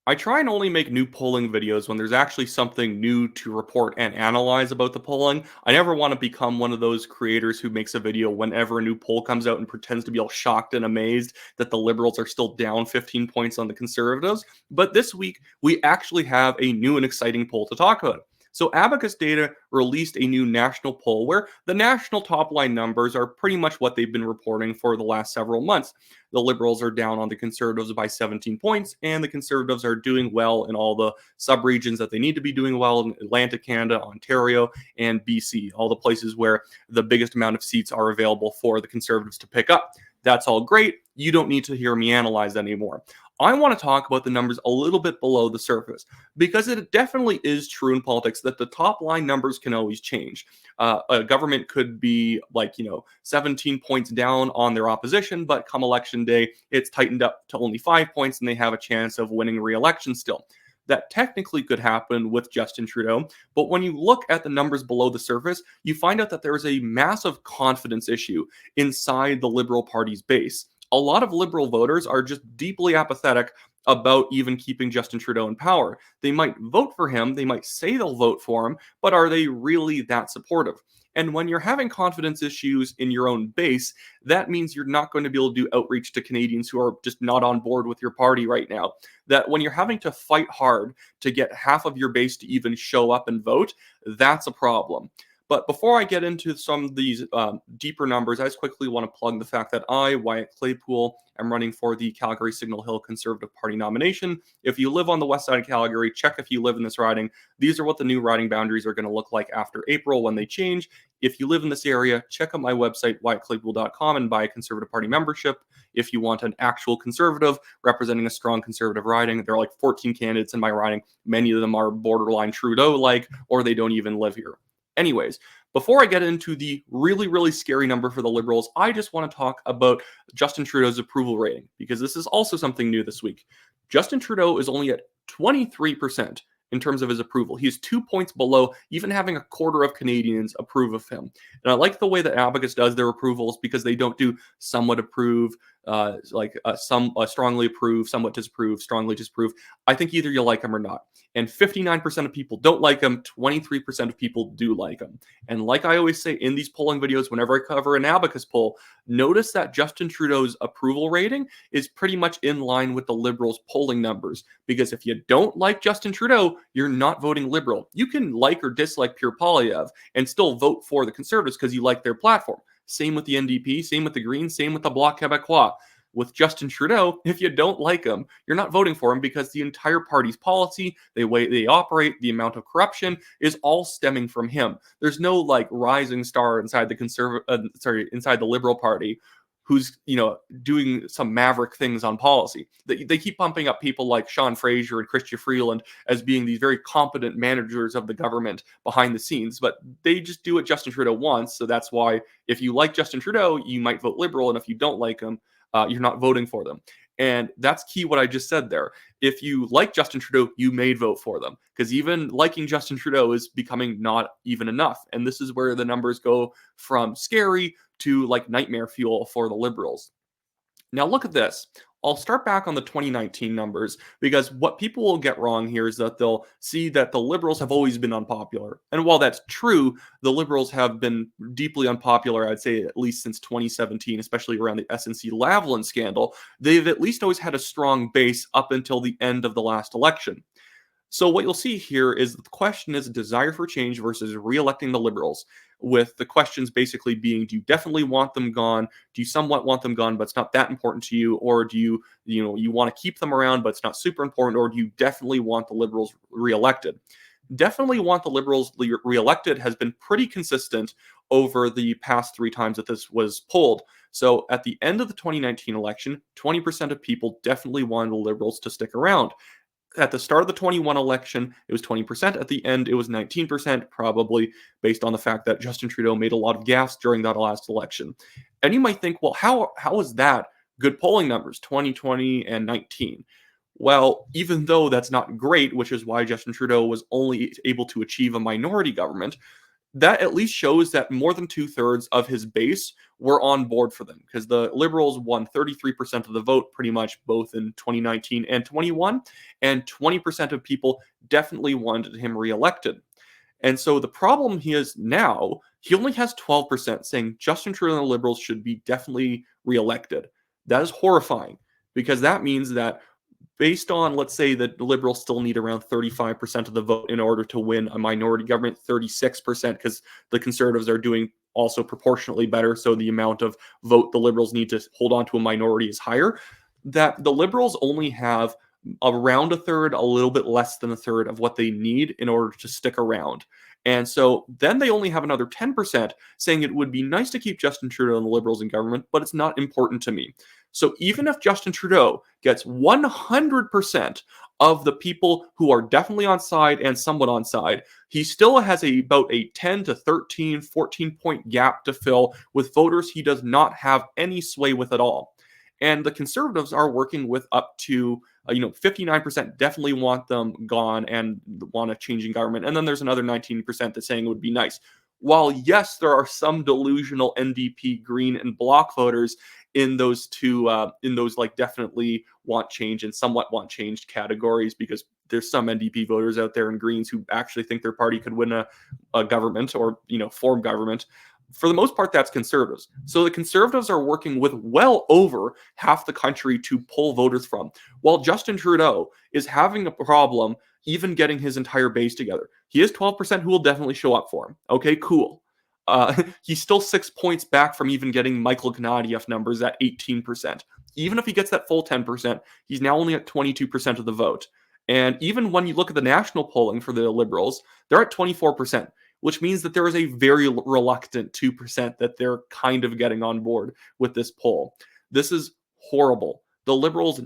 I try and only make new polling videos when there's actually something new to report and analyze about the polling. I never want to become one of those creators who makes a video whenever a new poll comes out and pretends to be all shocked and amazed that the Liberals are still down 15 points on the Conservatives. But this week, we actually have a new and exciting poll to talk about. So, Abacus Data released a new national poll where the national top line numbers are pretty much what they've been reporting for the last several months. The Liberals are down on the Conservatives by 17 points, and the Conservatives are doing well in all the sub-regions that they need to be doing well in Atlantic Canada, Ontario, and BC, all the places where the biggest amount of seats are available for the Conservatives to pick up. That's all great. You don't need to hear me analyze that anymore. I want to talk about the numbers a little bit below the surface because it definitely is true in politics that the top line numbers can always change. A government could be 17 points down on their opposition, but come election day, it's tightened up to only 5 points and they have a chance of winning re-election still. That technically could happen with Justin Trudeau, but when you look at the numbers below the surface, you find out that there is a massive confidence issue inside the Liberal Party's base. A lot of Liberal voters are just deeply apathetic about even keeping Justin Trudeau in power. They might vote for him, they might say they'll vote for him, but are they really that supportive? And when you're having confidence issues in your own base, that means you're not going to be able to do outreach to Canadians who are just not on board with your party right now. That when you're having to fight hard to get half of your base to even show up and vote, that's a problem. But before I get into some of these deeper numbers, I just quickly want to plug the fact that I, Wyatt Claypool, am running for the Calgary Signal Hill Conservative Party nomination. If you live on the west side of Calgary, check if you live in this riding. These are what the new riding boundaries are going to look like after April when they change. If you live in this area, check out my website, wyattclaypool.com, and buy a Conservative Party membership. If you want an actual Conservative representing a strong Conservative riding, there are like 14 candidates in my riding. Many of them are borderline Trudeau-like, or they don't even live here. Anyways, before I get into the really, really scary number for the Liberals, I just want to talk about Justin Trudeau's approval rating, because this is also something new this week. Justin Trudeau is only at 23% in terms of his approval. He's 2 points below even having a quarter of Canadians approve of him. And I like the way that Abacus does their approvals because they don't do somewhat approve, strongly approve, somewhat disapprove, strongly disapprove. I think either you like him or not. And 59% of people don't like him, 23% of people do like him. And like I always say in these polling videos, whenever I cover an Abacus poll, notice that Justin Trudeau's approval rating is pretty much in line with the Liberals' polling numbers. Because if you don't like Justin Trudeau, you're not voting Liberal. You can like or dislike Pierre Poilievre and still vote for the Conservatives because you like their platform. Same with the NDP, same with the Greens, same with the Bloc Québécois. With Justin Trudeau, if you don't like him, you're not voting for him because the entire party's policy, the way they operate, the amount of corruption is all stemming from him. There's no rising star inside the inside the Liberal Party who's doing some maverick things on policy. They keep pumping up people like Sean Fraser and Chrystia Freeland as being these very competent managers of the government behind the scenes, but they just do what Justin Trudeau wants. So that's why if you like Justin Trudeau, you might vote Liberal, and if you don't like him, you're not voting for them. And that's key what I just said there. If you like Justin Trudeau, you may vote for them because even liking Justin Trudeau is becoming not even enough. And this is where the numbers go from scary to nightmare fuel for the Liberals. Now look at this. I'll start back on the 2019 numbers because what people will get wrong here is that they'll see that the Liberals have always been unpopular. And while that's true, the Liberals have been deeply unpopular, I'd say at least since 2017, especially around the SNC-Lavalin scandal. They've at least always had a strong base up until the end of the last election. So what you'll see here is the question is desire for change versus re-electing the Liberals, with the questions basically being, do you definitely want them gone? Do you somewhat want them gone, but it's not that important to you? Or do you want to keep them around, but it's not super important? Or do you definitely want the Liberals re-elected? Definitely want the Liberals re-elected has been pretty consistent over the past 3 times that this was polled. So at the end of the 2019 election, 20% of people definitely wanted the Liberals to stick around. At the start of the 21 election, it was 20%. At the end, it was 19%, probably based on the fact that Justin Trudeau made a lot of gaffes during that last election. And you might think, well, how is that good polling numbers, 2020 and 19? Well, even though that's not great, which is why Justin Trudeau was only able to achieve a minority government, that at least shows that more than two-thirds of his base were on board for them, because the Liberals won 33% of the vote pretty much both in 2019 and 21, and 20% of people definitely wanted him reelected. And so the problem he is now, he only has 12% saying Justin Trudeau and the Liberals should be definitely reelected. That is horrifying, because that means that based on, let's say that the Liberals still need around 35% of the vote in order to win a minority government, 36%, because the Conservatives are doing also proportionately better. So the amount of vote the Liberals need to hold on to a minority is higher. That the Liberals only have around a third, a little bit less than a third of what they need in order to stick around. And so then they only have another 10% saying it would be nice to keep Justin Trudeau and the Liberals in government, but it's not important to me. So even if Justin Trudeau gets 100% of the people who are definitely on side and somewhat on side, he still has about a 10 to 13, 14-point gap to fill with voters he does not have any sway with at all. And the Conservatives are working with up to 59% definitely want them gone and want a change in government. And then there's another 19% that's saying it would be nice. While, yes, there are some delusional NDP, Green, and Bloc voters in those like definitely want change and somewhat want changed categories, because there's some NDP voters out there and Greens who actually think their party could win a government or, form government. For the most part, that's Conservatives. So the Conservatives are working with well over half the country to pull voters from, while Justin Trudeau is having a problem even getting his entire base together. He has 12% who will definitely show up for him. Okay, cool. He's still 6 points back from even getting Michael Gennadieff numbers at 18%. Even if he gets that full 10%, he's now only at 22% of the vote. And even when you look at the national polling for the Liberals, they're at 24%. Which means that there is a very reluctant 2% that they're kind of getting on board with this poll. This is horrible. The Liberals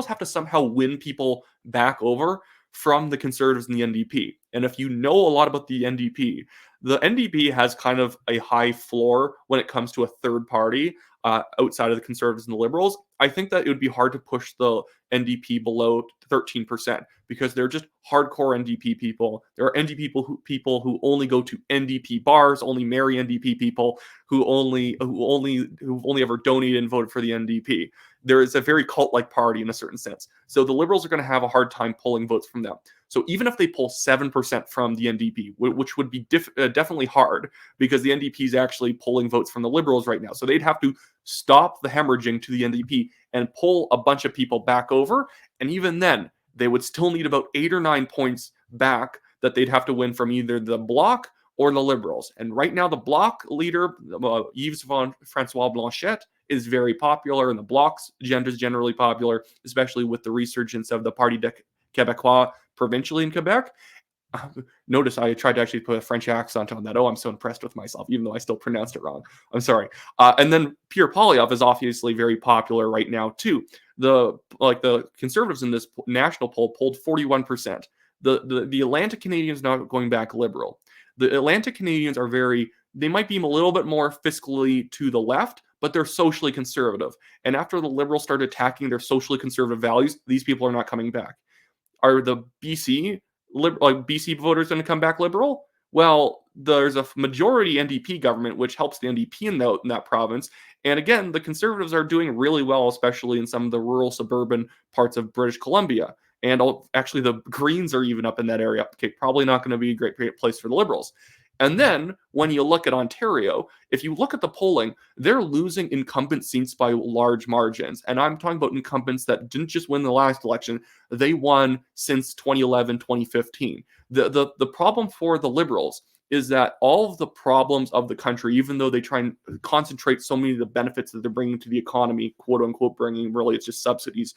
have to somehow win people back over from the Conservatives and the NDP. And if you know a lot about the NDP has kind of a high floor when it comes to a third party outside of the Conservatives and the Liberals. I think that it would be hard to push the NDP below 13% because they're just hardcore NDP people. There are NDP people who only go to NDP bars, only marry NDP people, who've only ever donated and voted for the NDP. There is a very cult-like party in a certain sense. So the Liberals are going to have a hard time pulling votes from them. So even if they pull 7% from the NDP, which would be definitely hard because the NDP is actually pulling votes from the Liberals right now. So they'd have to stop the hemorrhaging to the NDP and pull a bunch of people back over. And even then, they would still need about 8 or 9 points back that they'd have to win from either the Bloc or the Liberals. And right now, the Bloc leader, Yves Francois Blanchette, is very popular, and the Bloc's agenda is generally popular, especially with the resurgence of the Parti Québécois provincially in Quebec. Notice I tried to actually put a French accent on that. Oh, I'm so impressed with myself, even though I still pronounced it wrong. I'm sorry. And then Pierre Poilievre is obviously very popular right now too. The Conservatives in this national poll polled 41%. The Atlantic Canadians not going back liberal. The Atlantic Canadians they might be a little bit more fiscally to the left, but they're socially conservative. And after the Liberals started attacking their socially conservative values, these people are not coming back. Are the BC voters going to come back liberal? Well, there's a majority NDP government, which helps the NDP in that province. And again, the Conservatives are doing really well, especially in some of the rural suburban parts of British Columbia. And actually, the Greens are even up in that area. Okay, probably not going to be a great place for the Liberals. And then when you look at Ontario, if you look at the polling, they're losing incumbent seats by large margins. And I'm talking about incumbents that didn't just win the last election, they won since 2011, 2015. The problem for the Liberals is that all of the problems of the country, even though they try and concentrate so many of the benefits that they're bringing to the economy, quote unquote, bringing, really it's just subsidies,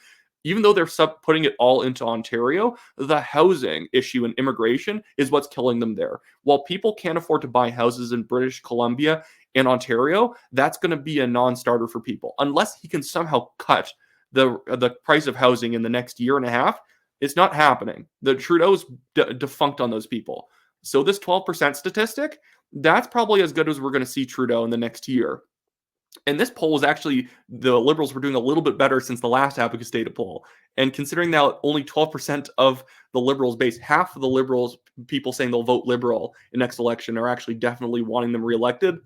even though they're putting it all into Ontario, the housing issue and immigration is what's killing them there. While people can't afford to buy houses in British Columbia and Ontario, that's going to be a non-starter for people. Unless he can somehow cut the price of housing in the next year and a half, it's not happening. The Trudeau's defunct on those people. So this 12% statistic, that's probably as good as we're going to see Trudeau in the next year. And this poll was actually the Liberals were doing a little bit better since the last Abacus Data poll. And considering now only 12% of the Liberals base, half of the Liberals, people saying they'll vote Liberal in next election, are actually definitely wanting them reelected.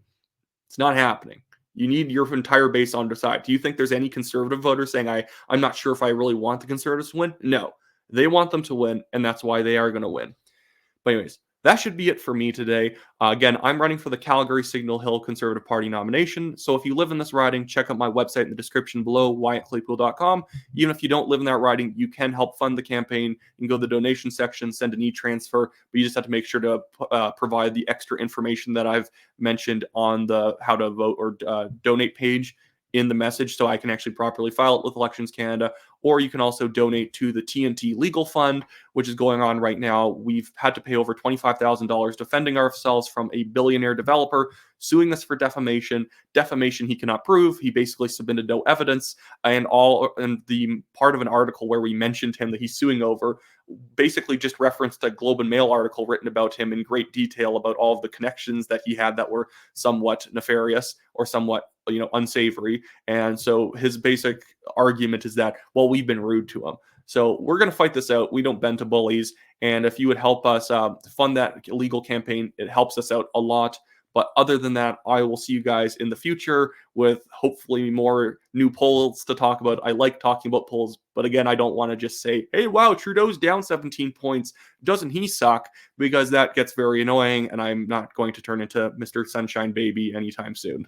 It's not happening. You need your entire base on your side. Do you think there's any conservative voters saying, I'm not sure if I really want the Conservatives to win? No. They want them to win, and that's why they are going to win. But anyways, that should be it for me today. Again, I'm running for the Calgary Signal Hill Conservative Party nomination. So if you live in this riding, check out my website in the description below, WyattClaypool.com. Even if you don't live in that riding, you can help fund the campaign. You can go to the donation section, send an e-transfer, but you just have to make sure to provide the extra information that I've mentioned on the how to vote or donate page in the message so I can actually properly file it with Elections Canada. Or you can also donate to the TNT Legal Fund, which is going on right now. We've had to pay over $25,000 defending ourselves from a billionaire developer suing us for defamation. Defamation he cannot prove. He basically submitted no evidence, and the part of an article where we mentioned him that he's suing over basically just referenced a Globe and Mail article written about him in great detail about all of the connections that he had that were somewhat nefarious or somewhat unsavory. And so his basic argument is that, well, we've been rude to him. So we're going to fight this out. We don't bend to bullies. And if you would help us fund that legal campaign, it helps us out a lot. But other than that, I will see you guys in the future with hopefully more new polls to talk about. I like talking about polls, but again, I don't want to just say, hey, wow, Trudeau's down 17 points. Doesn't he suck? Because that gets very annoying, and I'm not going to turn into Mr. Sunshine Baby anytime soon.